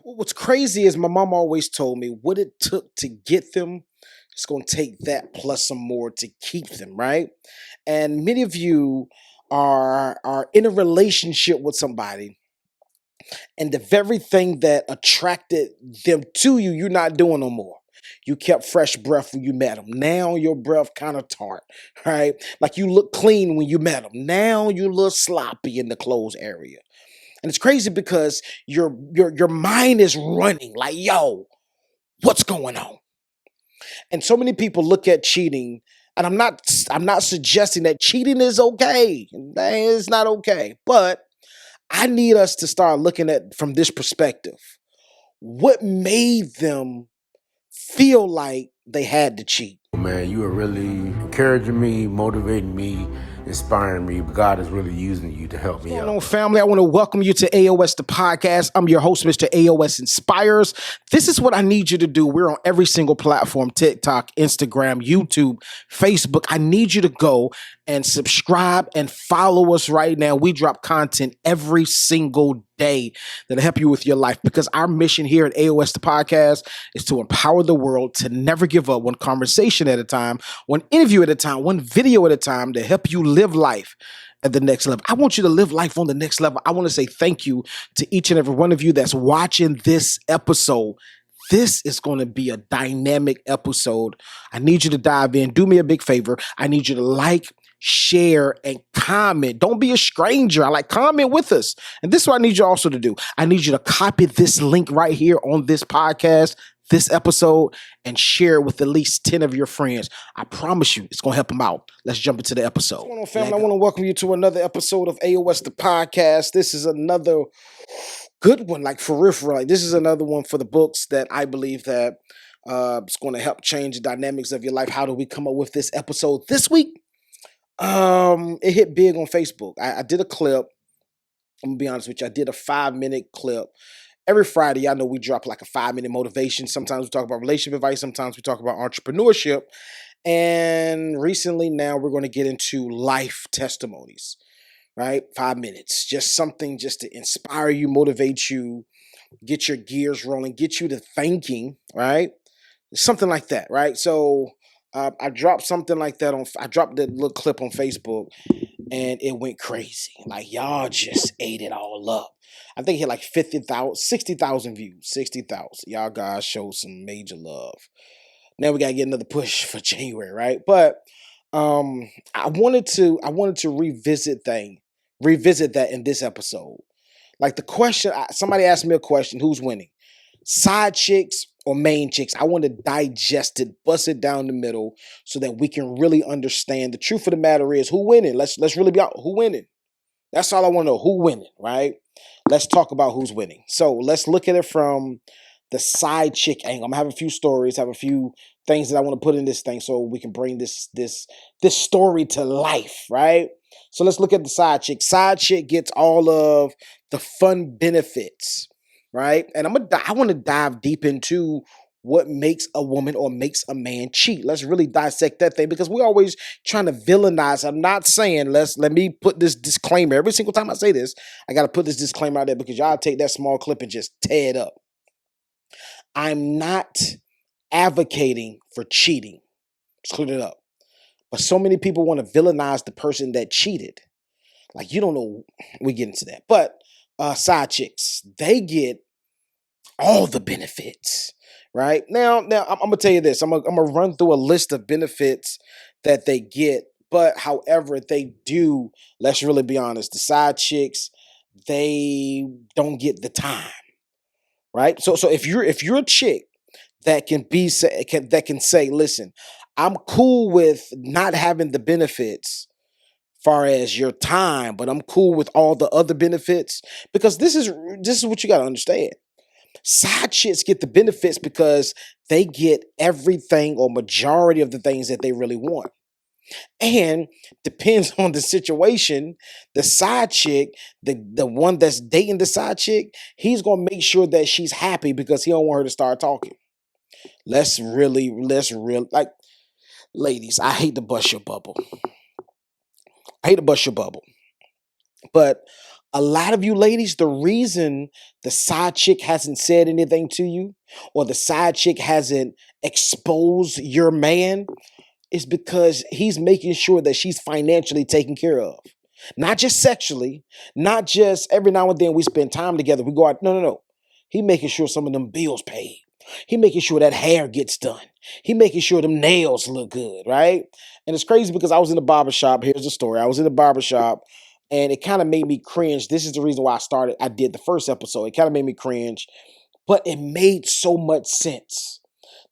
What's crazy is my mom always told me what it took to get them, it's going to take that plus some more to keep them, right? And many of you are in a relationship with somebody, and the very thing that attracted them to you, you're not doing no more. You kept fresh breath when you met them. Now your breath kind of tart, right? Like you look clean when you met them. Now you look sloppy in the clothes area. And it's crazy because your mind is running like, yo, what's going on? And so many people look at cheating, and I'm not suggesting that cheating is okay. It's not okay. But I need us to start looking at from this perspective. What made them feel like they had to cheat? Man, you are really encouraging me, motivating me, inspiring me. God is really using you to help me What's going on, out. family? I want to welcome you to AOS the podcast. I'm your host, Mr. AOS Inspires. This is what I need you to do. We're on every single platform: TikTok, Instagram, YouTube, Facebook. I need you to go and subscribe and follow us right now. We drop content every single day that'll help you with your life, because our mission here at AOS the podcast is to empower the world to never give up, one conversation at a time, one interview at a time, one video at a time, to help you live life at the next level. I want you to live life on the next level. I want to say thank you to each and every one of you that's watching this episode. This is going to be a dynamic episode. I need you to dive in. Do me a big favor. I need you to like, share, and comment. Don't be a stranger. I like comment with us. And this is what I need you also to do. I need you to copy this link right here on this podcast, this episode, and share it with at least 10 of your friends. I promise you, it's going to help them out. Let's jump into the episode. What's going on, family? I want to welcome you to another episode of AOS the podcast. This is another good one, like for real, for real. Like, this is another one for the books that I believe that it's going to help change the dynamics of your life. How do we come up with this episode this week? It hit big on Facebook. I did a clip. I'm gonna be honest with you. I did a 5-minute clip. Every Friday, y'all know we drop like a 5-minute motivation. Sometimes we talk about relationship advice. Sometimes we talk about entrepreneurship. And recently now we're going to get into life testimonies, right? 5 minutes. Just something just to inspire you, motivate you, get your gears rolling, get you to thinking, right? Something like that, right? So I dropped something like that I dropped that little clip on Facebook, and it went crazy. Like, y'all just ate it all up. I think it hit like 50,000, 60,000 views, 60,000. Y'all guys showed some major love. Now we gotta get another push for January, right? But I wanted to revisit that in this episode. Like the question, somebody asked me a question: who's winning, side chicks or main chicks? I want to digest it, bust it down the middle, so that we can really understand. The truth of the matter is, who winning? Let's really be out. Who winning? That's all I want to know. Who winning, right? Let's talk about who's winning. So let's look at it from the side chick angle. I'm gonna have a few stories, have a few things that I want to put in this thing, so we can bring this story to life, right? So let's look at the side chick. Side chick gets all of the fun benefits, right? And I want to dive deep into what makes a woman or makes a man cheat. Let's really dissect that thing, because we're always trying to villainize. I'm not saying, let me put this disclaimer. Every single time I say this, I got to put this disclaimer out there, because y'all take that small clip and just tear it up. I'm not advocating for cheating. Let's clear it up. But so many people want to villainize the person that cheated. Like, you don't know. We get into that. But side chicks, they get all the benefits, right? Now I'm gonna tell you this. I'm gonna run through a list of benefits that they get. But however, they do. Let's really be honest. The side chicks, they don't get the time, right? So if you're a chick that can say, listen, I'm cool with not having the benefits far as your time, but I'm cool with all the other benefits, because this is what you got to understand. Side chicks get the benefits because they get everything or majority of the things that they really want. And depends on the situation, the side chick, the one that's dating the side chick, he's gonna make sure that she's happy, because he don't want her to start talking. Let's real like, ladies, I hate to bust your bubble. I hate to bust your bubble. But A lot of you ladies, the reason the side chick hasn't said anything to you or the side chick hasn't exposed your man is because he's making sure that she's financially taken care of. Not just sexually, not just every now and then we spend time together, we go out. No, no, no. He making sure some of them bills paid. He making sure that hair gets done. He making sure them nails look good, right? And it's crazy because I was in the barber shop. Here's the story. I was in the barber shop and it kind of made me cringe. This is the reason why I did the first episode. It kind of made me cringe, but it made so much sense.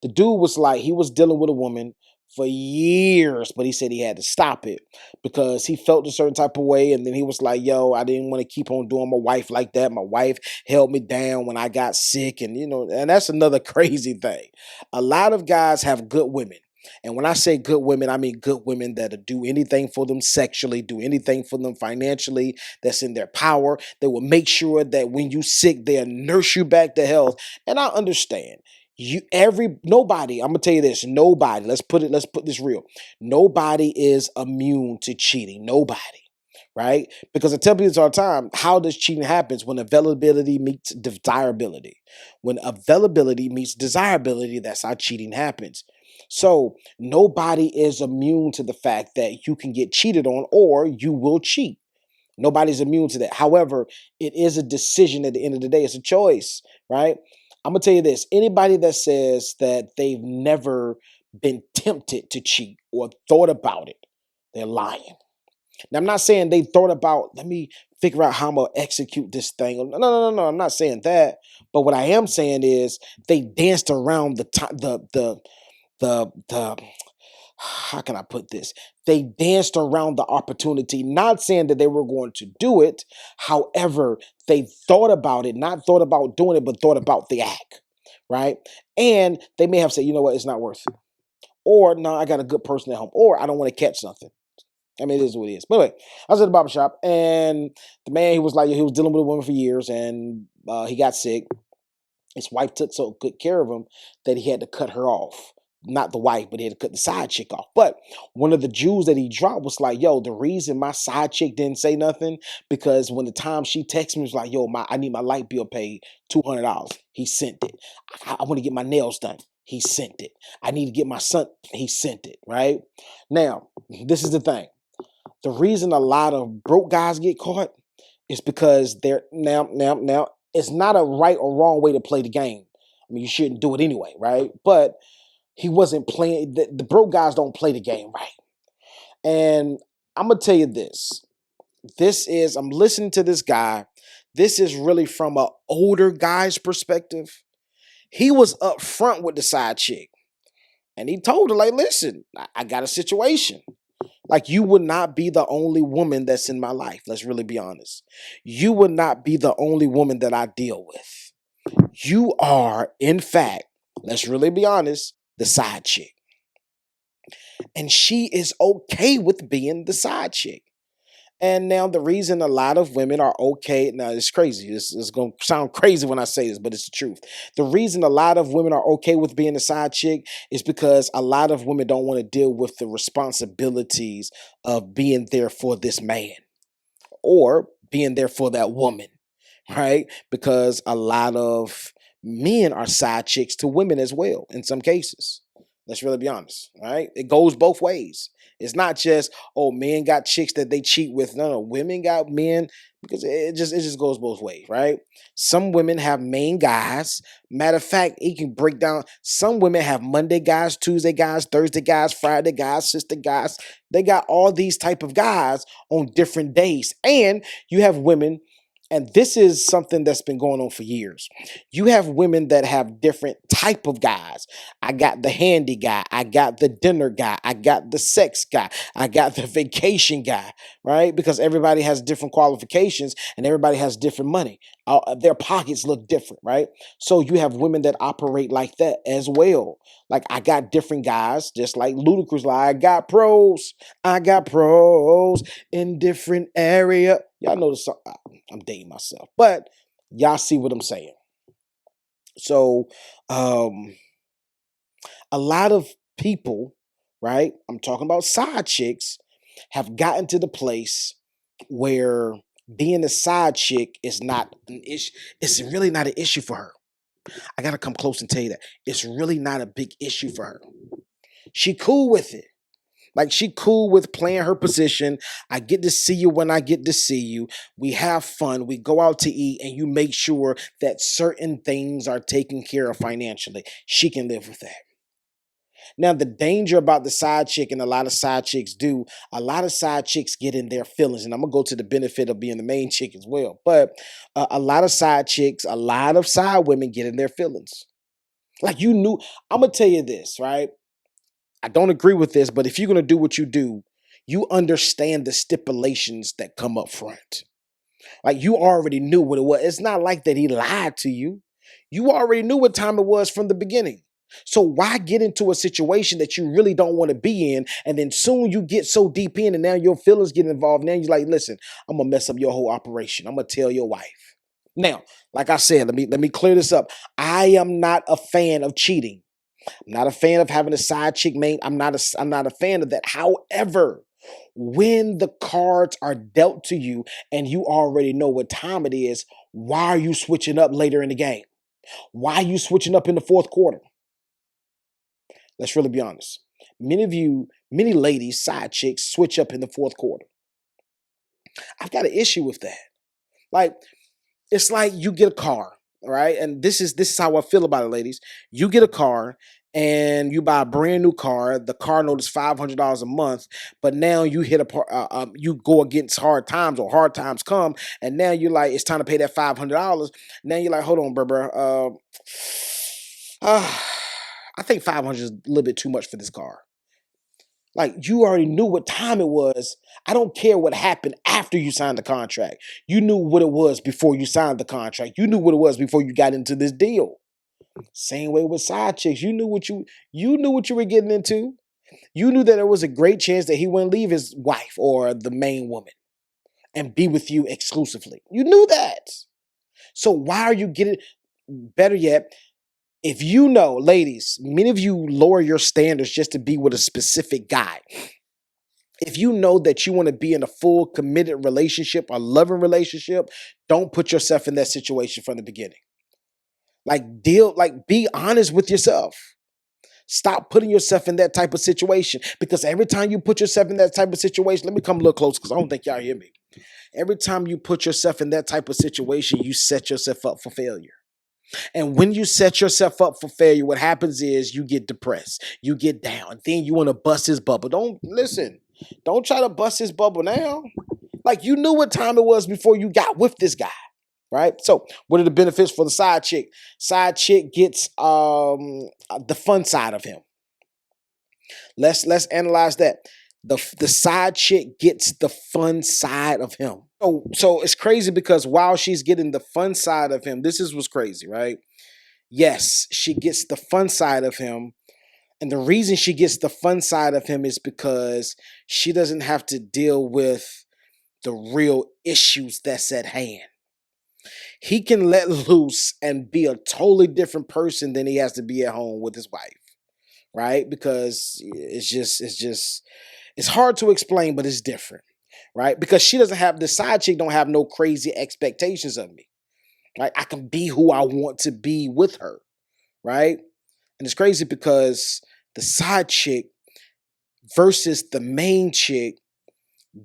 The dude was like, he was dealing with a woman for years, but he said he had to stop it because he felt a certain type of way. And then he was like, yo, I didn't want to keep on doing my wife like that. My wife held me down when I got sick. And, and that's another crazy thing. A lot of guys have good women. And when I say good women, I mean good women that'll do anything for them sexually, do anything for them financially, that's in their power. They will make sure that when you sick, they'll nurse you back to health. And I understand. Nobody, I'm gonna tell you this, nobody, let's put this real. Nobody is immune to cheating. Nobody, right? Because I tell people this all the time, how does cheating happens when availability meets desirability? When availability meets desirability, that's how cheating happens. So nobody is immune to the fact that you can get cheated on or you will cheat. Nobody's immune to that. However, it is a decision at the end of the day. It's a choice, right? I'm going to tell you this. Anybody that says that they've never been tempted to cheat or thought about it, they're lying. Now, I'm not saying they thought about, let me figure out how I'm going to execute this thing. No. I'm not saying that. But what I am saying is they danced around the how can I put this? They danced around the opportunity, not saying that they were going to do it. However, they thought about it, not thought about doing it, but thought about the act, right? And they may have said, you know what, it's not worth it. Or, no, I got a good person at home. Or, I don't want to catch something. I mean, it is what it is. But anyway, I was at the barber shop, and the man, he was dealing with a woman for years, and he got sick. His wife took so good care of him that he had to cut her off. Not the wife, but he had to cut the side chick off. But one of the jewels that he dropped was like, yo, the reason my side chick didn't say nothing, because when the time she texted me, was like, yo, I need my light bill paid $200. He sent it. I want to get my nails done. He sent it. I need to get my son. He sent it, right? Now, this is the thing. The reason a lot of broke guys get caught is because they're now, it's not a right or wrong way to play the game. I mean, you shouldn't do it anyway, right? But he wasn't playing. The broke guys don't play the game right. And I'm going to tell you this. I'm listening to this guy. This is really from an older guy's perspective. He was up front with the side chick. And he told her, like, listen, I got a situation. Like, you would not be the only woman that's in my life. Let's really be honest. You would not be the only woman that I deal with. You are, in fact, let's really be honest, the side chick. And she is okay with being the side chick. And now the reason a lot of women are okay, now it's crazy. It's going to sound crazy when I say this, but it's the truth. The reason a lot of women are okay with being the side chick is because a lot of women don't want to deal with the responsibilities of being there for this man or being there for that woman, right? Because a lot of men are side chicks to women as well in some cases. Let's really be honest, right? It goes both ways. It's not just, oh, men got chicks that they cheat with. No, women got men, because it just goes both ways, right? Some women have main guys. Matter of fact, it can break down. Some women have Monday guys, Tuesday guys, Thursday guys, Friday guys, sister guys. They got all these type of guys on different days. And you have women, and this is something that's been going on for years. You have women that have different type of guys. I got the handy guy. I got the dinner guy. I got the sex guy. I got the vacation guy, right? Because everybody has different qualifications and everybody has different money. Their pockets look different, right? So you have women that operate like that as well. Like, I got different guys, just like Ludacris. Like, I got pros. I got pros in different area. Y'all know the song. I'm dating myself, but y'all see what I'm saying. So, a lot of people, right? I'm talking about side chicks, have gotten to the place where Being a side chick is not an issue. It's really not an issue for her. I gotta come close and tell you that. It's really not a big issue for her. She cool with it. Like she cool with playing her position. I get to see you when I get to see you. We have fun. We go out to eat and you make sure that certain things are taken care of financially. She can live with that. Now, the danger about the side chick, and a lot of side chicks do, a lot of side chicks get in their feelings. And I'm going to go to the benefit of being the main chick as well. But a lot of side chicks, a lot of side women get in their feelings. Like you knew, I'm going to tell you this, right? I don't agree with this, but if you're going to do what you do, you understand the stipulations that come up front. Like you already knew what it was. It's not like that he lied to you. You already knew what time it was from the beginning. So why get into a situation that you really don't want to be in, and then soon you get so deep in, and now your feelings get involved. Now you're like, listen, I'm gonna mess up your whole operation. I'm gonna tell your wife. Now, like I said, let me clear this up. I am not a fan of cheating. I'm not a fan of having a side chick main. I'm not a fan of that. However, when the cards are dealt to you and you already know what time it is, why are you switching up later in the game? Why are you switching up in the fourth quarter? Let's really be honest. Many ladies, side chicks, switch up in the fourth quarter. I've got an issue with that. Like, it's like you get a car, right? And this is how I feel about it, ladies. You get a car and you buy a brand new car. The car note is $500 a month, but now you hit you go against hard times, or hard times come, and now you're like, it's time to pay that $500. Now you're like, hold on, bro. I think 500 is a little bit too much for this car. Like you already knew what time it was. I don't care what happened after you signed the contract. You knew what it was before you signed the contract. You knew what it was before you got into this deal. Same way with side chicks. You knew what you were getting into. You knew that there was a great chance that he wouldn't leave his wife or the main woman and be with you exclusively. You knew that. So why are you getting, better yet, if you know, ladies, many of you lower your standards just to be with a specific guy. If you know that you want to be in a full committed relationship, a loving relationship, don't put yourself in that situation from the beginning. Be honest with yourself. Stop putting yourself in that type of situation, because every time you put yourself in that type of situation, let me come a little close because I don't think y'all hear me. Every time you put yourself in that type of situation, you set yourself up for failure. And when you set yourself up for failure, what happens is you get depressed, you get down, then you want to bust his bubble. Don't try to bust his bubble now. Like you knew what time it was before you got with this guy, right? So what are the benefits for the side chick? Side chick gets the fun side of him. Let's analyze that. The side chick gets the fun side of him. So it's crazy because while she's getting the fun side of him, this is what's crazy, right? Yes, she gets the fun side of him. And the reason she gets the fun side of him is because she doesn't have to deal with the real issues that's at hand. He can let loose and be a totally different person than he has to be at home with his wife, right? Because it's hard to explain, but it's different, right? Because she doesn't have, the side chick don't have no crazy expectations of me, right? I can be who I want to be with her, right? And it's crazy because the side chick versus the main chick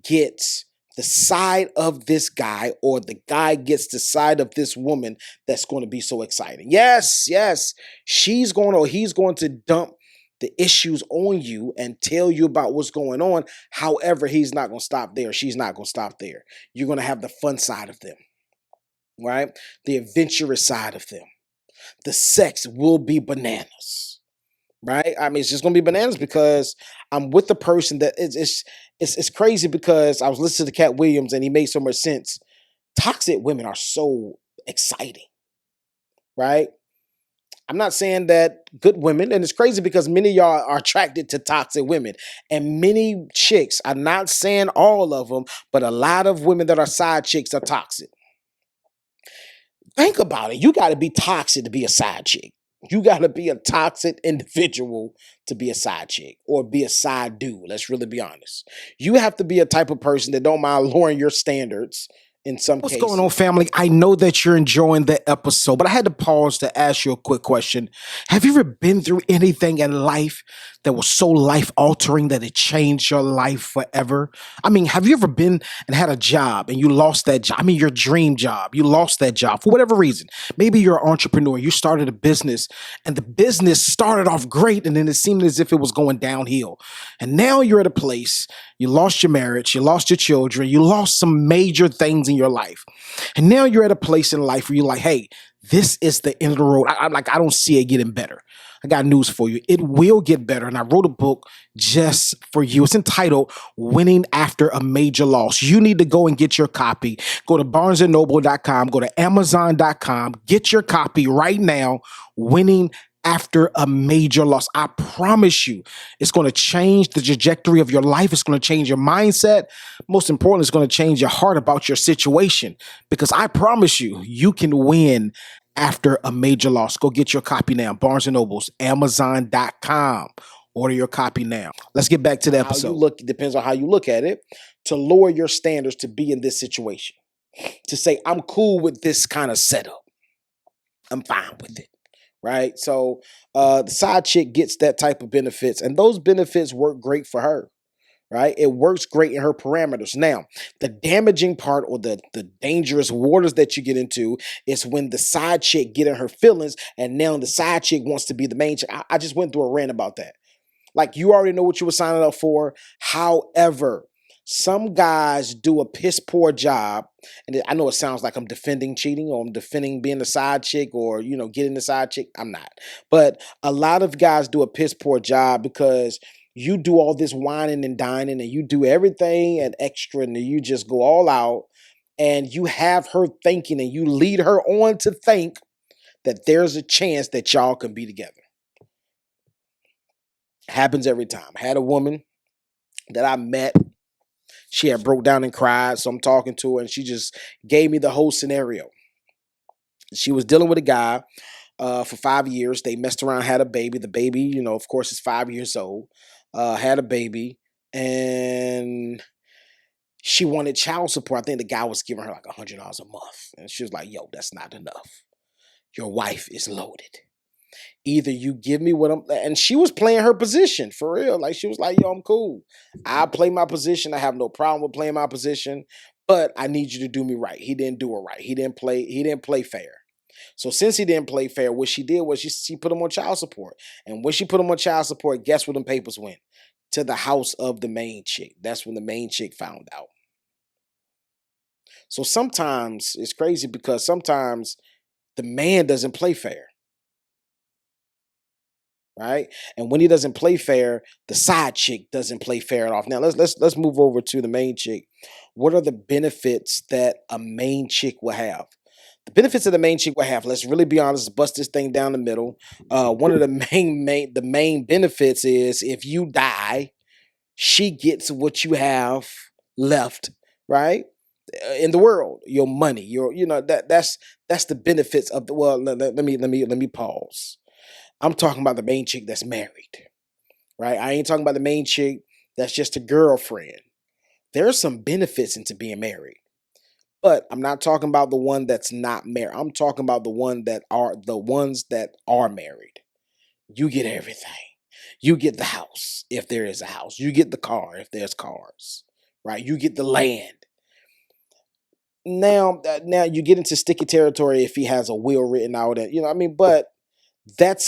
gets the side of this guy, or the guy gets the side of this woman that's going to be so exciting. Yes, he's going to dump the issues on you and tell you about what's going on. However, he's not going to stop there. She's not going to stop there. You're going to have the fun side of them, right? The adventurous side of them. The sex will be bananas, right? I mean, it's just going to be bananas because I'm with the person that it's crazy, because I was listening to Cat Williams and he made so much sense. Toxic women are so exciting, right? I'm not saying that good women, and it's crazy because many of y'all are attracted to toxic women, and many chicks, I'm not saying all of them, but a lot of women that are side chicks are toxic. Think about it. You got to be toxic to be a side chick. You got to be a toxic individual to be a side chick or be a side dude. Let's really be honest. You have to be a type of person that don't mind lowering your standards in some cases. What's going on, family? I know that you're enjoying the episode, but I had to pause to ask you a quick question. Have you ever been through anything in life that was so life altering that it changed your life forever? I mean, have you ever been and had a job and you lost that job? I mean, your dream job, you lost that job for whatever reason. Maybe you're an entrepreneur, you started a business and the business started off great and then it seemed as if it was going downhill. And now you're at a place, you lost your marriage, you lost your children, you lost some major things in your life. And now you're at a place in life where you're like, hey, this is the end of the road. I don't see it getting better. I got news for you. It will get better. And I wrote a book just for you. It's entitled Winning After a Major Loss. You need to go and get your copy. Go to barnesandnoble.com, go to amazon.com, get your copy right now. Winning After a Major Loss. I promise you, it's going to change the trajectory of your life. It's going to change your mindset. Most importantly, it's going to change your heart about your situation, because I promise you, you can win after a major loss. Go get your copy now. Barnes & Noble's, amazon.com. Order your copy now. Let's get back to the episode. How you look depends on how you look at it. To lower your standards to be in this situation. To say, I'm cool with this kind of setup. I'm fine with it. Right? So the side chick gets that type of benefits, and those benefits work great for her. Right? It works great in her parameters. Now, the damaging part or the dangerous waters that you get into is when the side chick get in her feelings, and now the side chick wants to be the main chick. I just went through a rant about that. Like, you already know what you were signing up for. However, some guys do a piss poor job. And I know it sounds like I'm defending cheating or I'm defending being the side chick or, getting the side chick. I'm not. But a lot of guys do a piss poor job because you do all this whining and dining and you do everything and extra and you just go all out and you have her thinking and you lead her on to think that there's a chance that y'all can be together. Happens every time. I had a woman that I met. She had broke down and cried, so I'm talking to her, and she just gave me the whole scenario. She was dealing with a guy for 5 years. They messed around, had a baby. The baby, of course, is 5 years old. Had a baby, and she wanted child support. I think the guy was giving her like $100 a month, and she was like, yo, that's not enough. Your wife is loaded. Either you give me what and she was playing her position for real. Like, she was like, yo, I'm cool. I play my position. I have no problem with playing my position, but I need you to do me right. He didn't do it right. He didn't play fair. So since he didn't play fair, what she did was she put him on child support. And when she put him on child support, guess where them papers went? To the house of the main chick. That's when the main chick found out. So sometimes it's crazy because sometimes the man doesn't play fair. Right? And when he doesn't play fair, the side chick doesn't play fair at all. Now let's move over to the main chick. What are the benefits that a main chick will have? The benefits of the main chick will have, let's really be honest, bust this thing down the middle. One of the main benefits is if you die, she gets what you have left, right? In the world, your money, that's the benefits of the let me pause. I'm talking about the main chick that's married, right? I ain't talking about the main chick that's just a girlfriend. There's some benefits into being married, but I'm not talking about the one that's not married. I'm talking about the ones that are married. You get everything. You get the house if there is a house. You get the car if there's cars, right? You get the land. Now you get into sticky territory if he has a will written out, and but that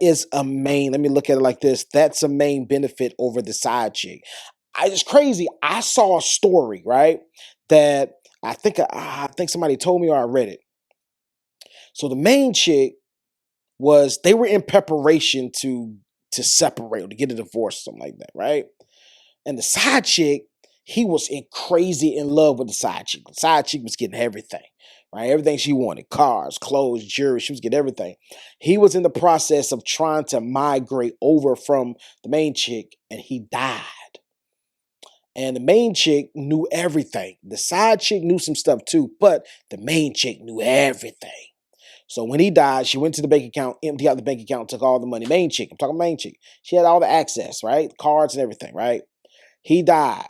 is a main, let me look at it like this. That's a main benefit over the side chick. It's crazy. I saw a story, right? That I think somebody told me or I read it. So the main chick they were in preparation to separate or to get a divorce or something like that, right? And the side chick, he was crazy in love with the side chick. The side chick was getting everything, right? Everything she wanted, cars, clothes, jewelry, she was getting everything. He was in the process of trying to migrate over from the main chick, and he died. And the main chick knew everything. The side chick knew some stuff too, but the main chick knew everything. So when he died, she went to the bank account, emptied out the bank account, took all the money. Main chick, I'm talking main chick. She had all the access, right? Cards and everything, right? He died.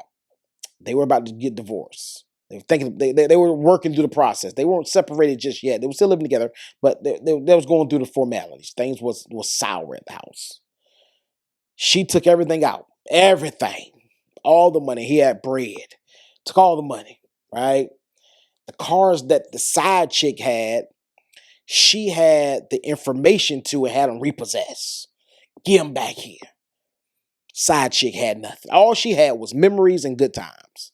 They were about to get divorced. They were thinking they were working through the process. They weren't separated just yet. They were still living together, but they was going through the formalities. Things was sour at the house. She took everything out, everything, all the money. He had bread, took all the money, right? The cars that the side chick had, she had the information to and had them repossessed. Get them back here. Side chick had nothing. All she had was memories and good times.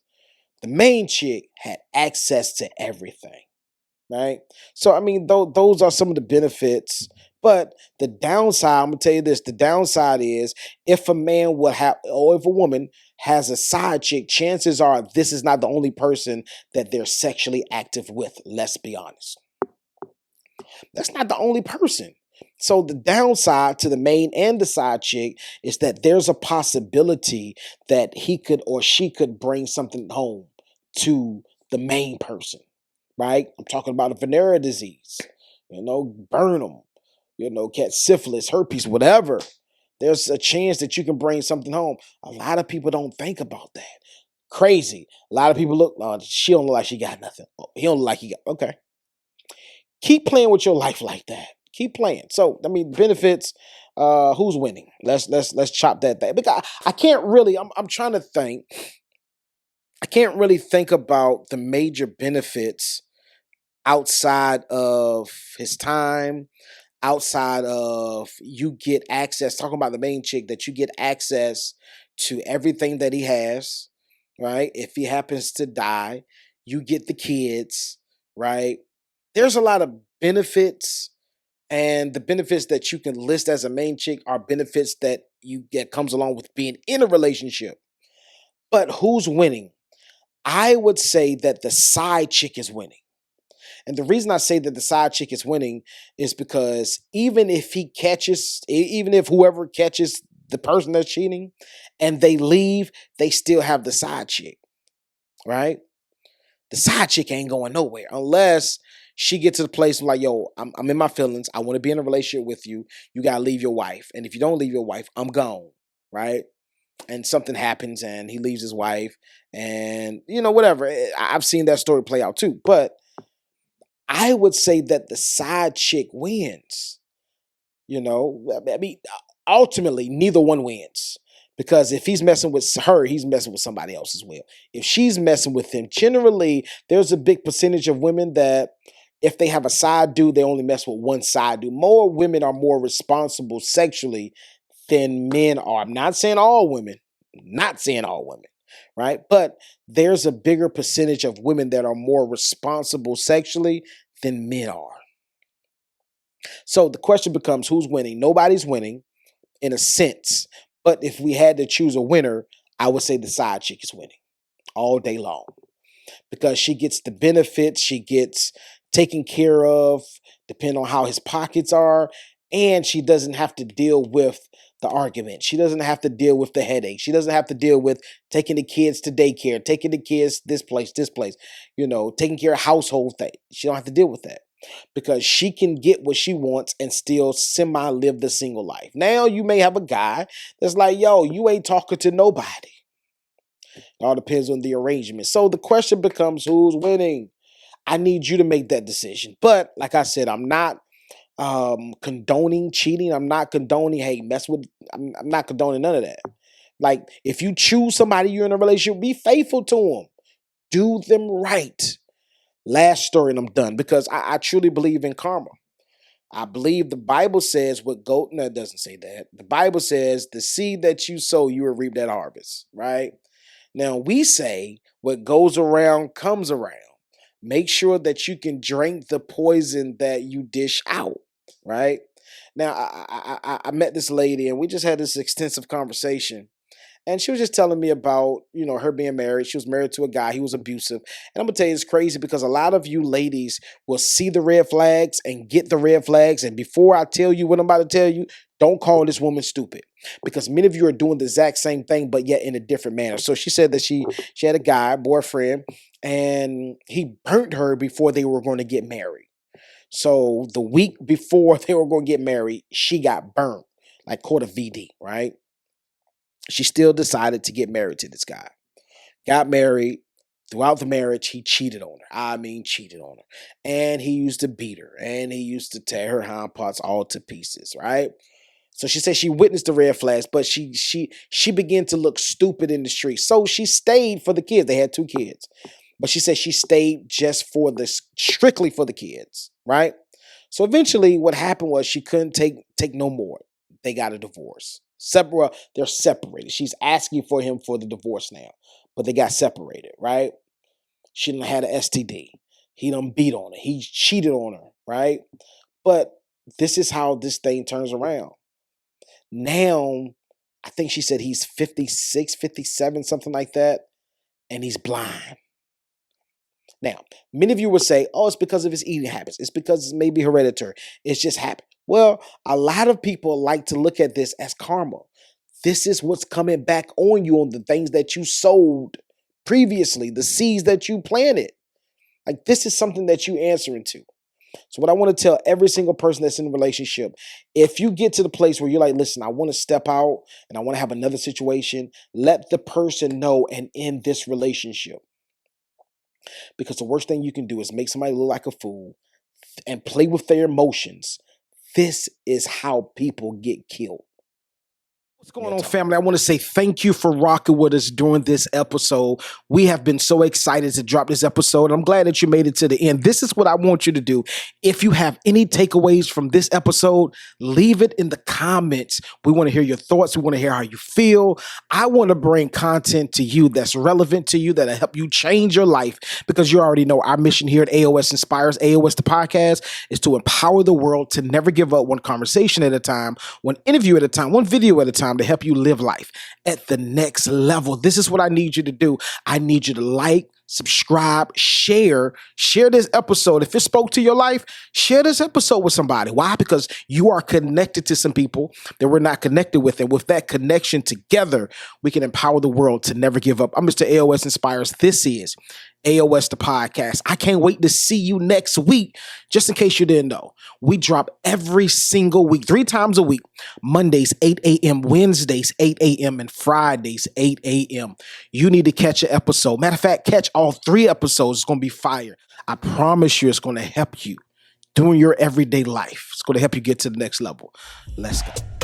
The main chick had access to everything, right? So, I mean, those are some of the benefits. But the downside, I'm going to tell you this, the downside is if a man will have, or if a woman has a side chick, chances are this is not the only person that they're sexually active with. Let's be honest. That's not the only person. So the downside to the main and the side chick is that there's a possibility that he could or she could bring something home to the main person, right? I'm talking about a venereal disease, burn them, catch syphilis, herpes, whatever. There's a chance that you can bring something home. A lot of people don't think about that. Crazy. A lot of people look, oh, she don't look like she got nothing. Oh, he don't look like he got, okay. Keep playing with your life like that. Keep playing. So, I mean, benefits, who's winning? Let's chop that thing. Because I can't really, I'm trying to think. I can't really think about the major benefits outside of his time, outside of you get access, talking about the main chick, that you get access to everything that he has, right? If he happens to die, you get the kids, right? There's a lot of benefits, and the benefits that you can list as a main chick are benefits that you get comes along with being in a relationship. But who's winning? I would say that the side chick is winning. And the reason I say that the side chick is winning is because even if even if whoever catches the person that's cheating and they leave, they still have the side chick, right? The side chick ain't going nowhere unless she gets to the place like, yo, I'm in my feelings. I want to be in a relationship with you. You got to leave your wife. And if you don't leave your wife, I'm gone, right? And something happens and he leaves his wife and, whatever. I've seen that story play out too. But I would say that the side chick wins. I mean, ultimately, neither one wins. Because if he's messing with her, he's messing with somebody else as well. If she's messing with him, generally, there's a big percentage of women that if they have a side dude, they only mess with one side dude. More women are more responsible sexually than men are. I'm not saying all women, right? But there's a bigger percentage of women that are more responsible sexually than men are. So the question becomes, who's winning? Nobody's winning in a sense. But if we had to choose a winner, I would say the side chick is winning all day long because she gets the benefits, she gets taken care of, depending on how his pockets are, and she doesn't have to deal with the argument. She doesn't have to deal with the headache. She doesn't have to deal with taking the kids to daycare, taking the kids this place, taking care of household things. She don't have to deal with that because she can get what she wants and still semi-live the single life. Now you may have a guy that's like, yo, you ain't talking to nobody. It all depends on the arrangement. So the question becomes, who's winning? I need you to make that decision. But like I said, I'm not condoning cheating. I'm not condoning, I'm not condoning none of that. Like, if you choose somebody you're in a relationship, be faithful to them. Do them right. Last story and I'm done because I truly believe in karma. I believe the Bible says no, it doesn't say that. The Bible says the seed that you sow, you will reap that harvest, right? Now we say what goes around comes around. Make sure that you can drink the poison that you dish out, right? Now I met this lady and we just had this extensive conversation. And she was just telling me about, her being married. She was married to a guy. He was abusive. And I'm going to tell you, it's crazy because a lot of you ladies will see the red flags and get the red flags. And before I tell you what I'm about to tell you, don't call this woman stupid because many of you are doing the exact same thing, but yet in a different manner. So she said that she had a boyfriend, and he burnt her before they were going to get married. So the week before they were going to get married, she got burnt, like caught a VD, right? She still decided to get married to this guy. Got married. Throughout the marriage, he cheated on her. I mean, cheated on her. And he used to beat her. And he used to tear her hind parts all to pieces, right? So she said she witnessed the red flags, but she began to look stupid in the street. So she stayed for the kids. They had 2 kids. But she said she stayed just for this, strictly for the kids, right? So eventually what happened was she couldn't take no more. They got a divorce. They're separated. She's asking for him for the divorce now, but they got separated, right? She done had an STD. He done beat on her. He cheated on her, right? But this is how this thing turns around. Now, I think she said he's 56, 57, something like that, and he's blind. Now, many of you would say, oh, it's because of his eating habits. It's because it's maybe hereditary. It's just happened. Well, a lot of people like to look at this as karma. This is what's coming back on you on the things that you sowed previously, the seeds that you planted. Like, this is something that you answering to. So what I want to tell every single person that's in a relationship, if you get to the place where you're like, listen, I want to step out and I want to have another situation, let the person know and end this relationship. Because the worst thing you can do is make somebody look like a fool and play with their emotions. This is how people get killed. What's going on, family? I want to say thank you for rocking with us during this episode. We have been so excited to drop this episode. I'm glad that you made it to the end. This is what I want you to do. If you have any takeaways from this episode, leave it in the comments. We want to hear your thoughts. We want to hear how you feel. I want to bring content to you that's relevant to you, that'll help you change your life, because you already know our mission here at AOS Inspires, AOS the podcast, is to empower the world to never give up, one conversation at a time, one interview at a time, one video at a time, to help you live life at the next level. This is what I need you to do. I need you to like, subscribe, share this episode. If it spoke to your life, share this episode with somebody. Why? Because you are connected to some people that we're not connected with. And with that connection together, we can empower the world to never give up. I'm Mr. AOS Inspires. This is AOS the podcast. I can't wait to see you next week. Just in case you didn't know, we drop every single week, 3 times a week. Mondays, 8 a.m., Wednesdays, 8 a.m., and Fridays, 8 a.m. You need to catch an episode. Matter of fact, catch all 3 episodes. It's going to be fire. I promise you it's going to help you doing your everyday life. It's going to help you get to the next level. Let's go.